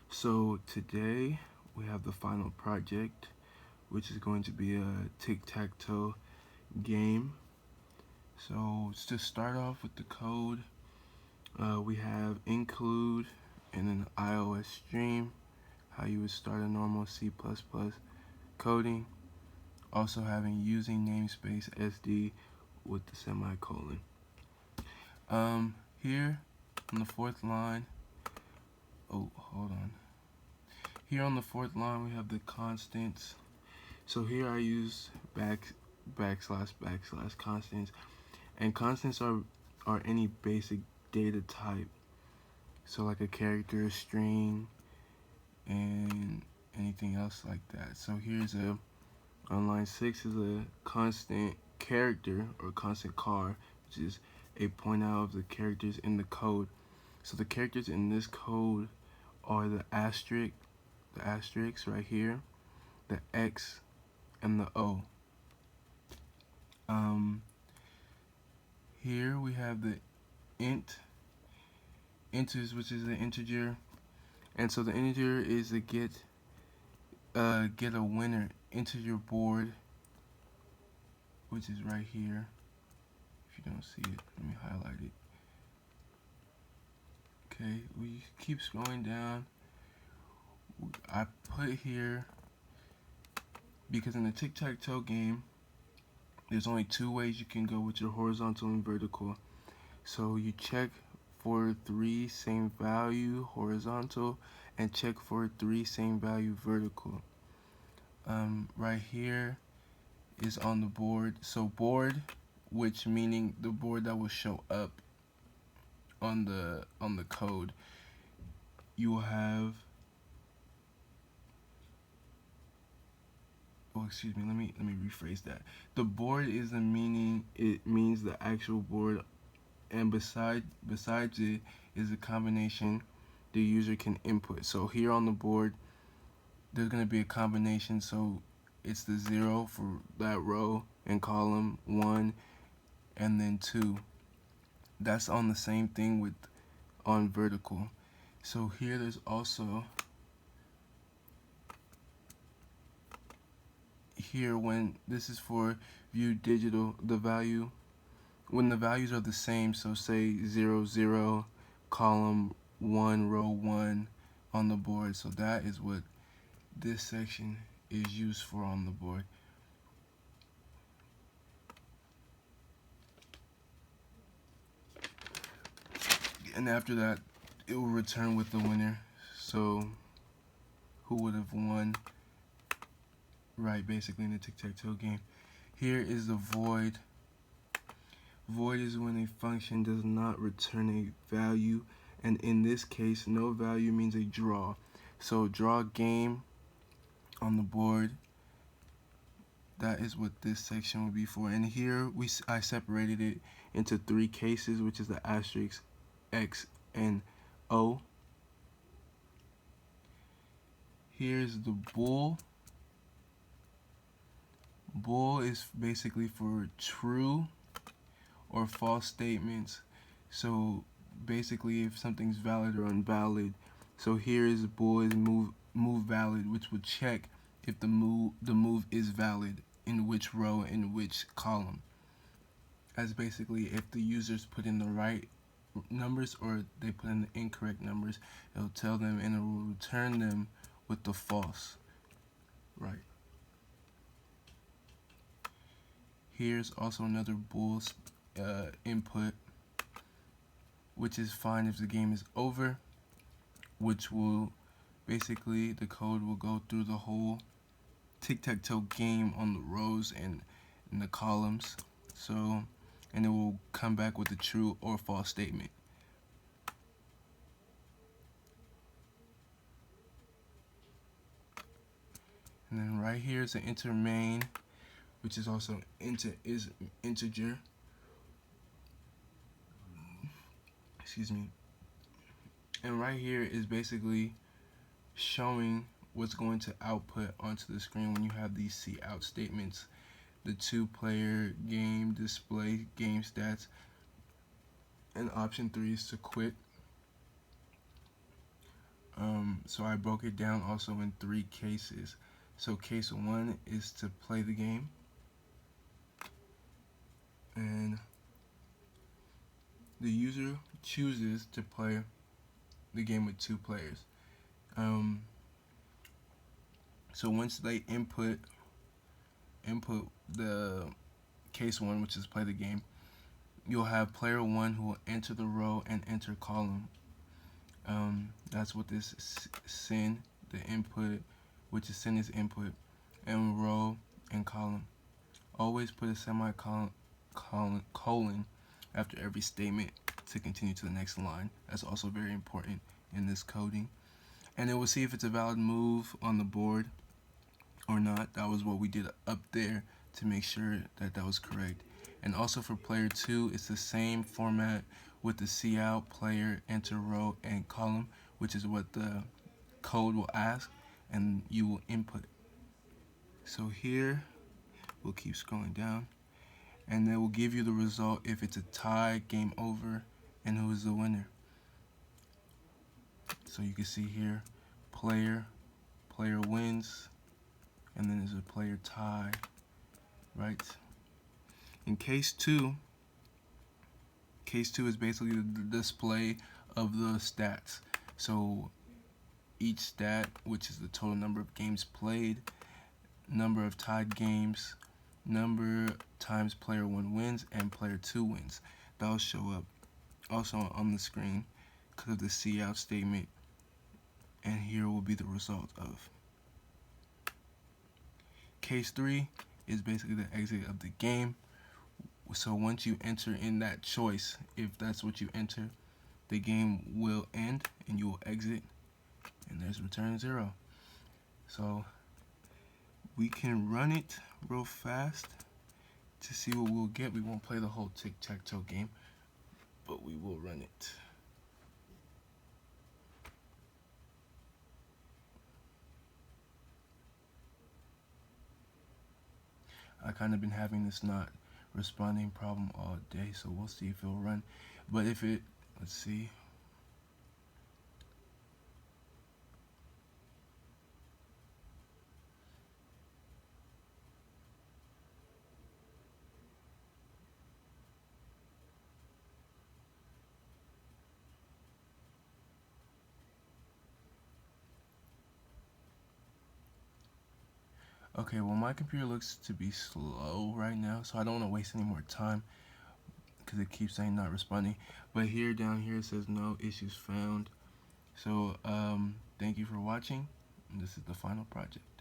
So today we have the final project, which is going to be a tic-tac-toe game. So to start off with the code, we have include in an iOS stream, how you would start a normal C++ coding. Also having using namespace SD with the semicolon. Here on the fourth line, oh, hold on. Here on the fourth line, we have the constants. So here I use backslash constants, and constants are any basic data type. So like a character, a string, and anything else like that. So here's on line 6 is a constant character or constant char, which is a point out of the characters in the code. So the characters in this code are the asterisks right here, the X, and the O. Um, Here we have the inters, which is the integer, and so the integer is to get a winner into your board, which is right here. If you don't see it, let me highlight it. Okay, we keep scrolling down. I put here because in the tic-tac-toe game, there's only two ways you can go with your horizontal and vertical. So you check for 3 same value horizontal and check for 3 same value vertical. Right here is on the board. So board, which meaning the board that will show up on the code, you will have, oh excuse me, let me rephrase that. The board is the meaning, it means the actual board, and besides it is a combination the user can input. So here on the board there's going to be a combination, so it's the 0 for that row and column, 1, and then 2. That's on the same thing with on vertical. So here there's also here, when this is for view digital, the value when the values are the same, so say 0 0 column 1 row 1 on the board. So that is what this section is used for on the board. And after that it will return with the winner, so who would have won, right, basically in the tic-tac-toe game. Here is the void. Void is when a function does not return a value, and in this case no value means a draw. So draw game on the board, that is what this section will be for. And here I separated it into 3 cases, which is the asterisk, X, and O. Here's the bool. Bool is basically for true or false statements. So basically if something's valid or invalid. So here is bool is move valid, which would check if the move is valid in which row, in which column. As basically if the users put in the right numbers or they put in the incorrect numbers, it'll tell them and it will return them with the false. Right. Here's also another bool input, which is fine if the game is over, which will basically, the code will go through the whole tic-tac-toe game on the rows and in the columns. So, and it will come back with a true or false statement. And then right here is an enter main, which is also integer. Excuse me. And right here is basically showing what's going to output onto the screen when you have these cout statements. The 2-player game display game stats, and option 3 is to quit. So I broke it down also in 3 cases. So case 1 is to play the game, and the user chooses to play the game with 2 players. Um, so once they input the case 1, which is play the game, you'll have player 1 who will enter the row and enter column. That's what this sin, the input, which is sin is input, and row and column. Always put a semicolon colon after every statement to continue to the next line. That's also very important in this coding. And it will see if it's a valid move on the board or not. That was what we did up there to make sure that that was correct. And also for player 2, it's the same format with the cout, player, enter row, and column, which is what the code will ask, and you will input. So here, we'll keep scrolling down, and it will give you the result if it's a tie, game over, and who is the winner. So you can see here, player wins, and then there's a player tie, right? In case 2 is basically the display of the stats. So each stat, which is the total number of games played, number of tied games, number times player 1 wins and player 2 wins. That'll show up also on the screen because of the cout statement, and here will be the result of. Case 3 is basically the exit of the game. So once you enter in that choice, if that's what you enter, the game will end and you will exit, and there's return 0. So we can run it real fast to see what we'll get. We won't play the whole tic-tac-toe game, but we will run it. I kind of been having this not responding problem all day, so we'll see if it'll run. But if it, let's see. Okay, well my computer looks to be slow right now, so I don't want to waste any more time because it keeps saying not responding. But here, down here, it says no issues found. So thank you for watching. This is the final project.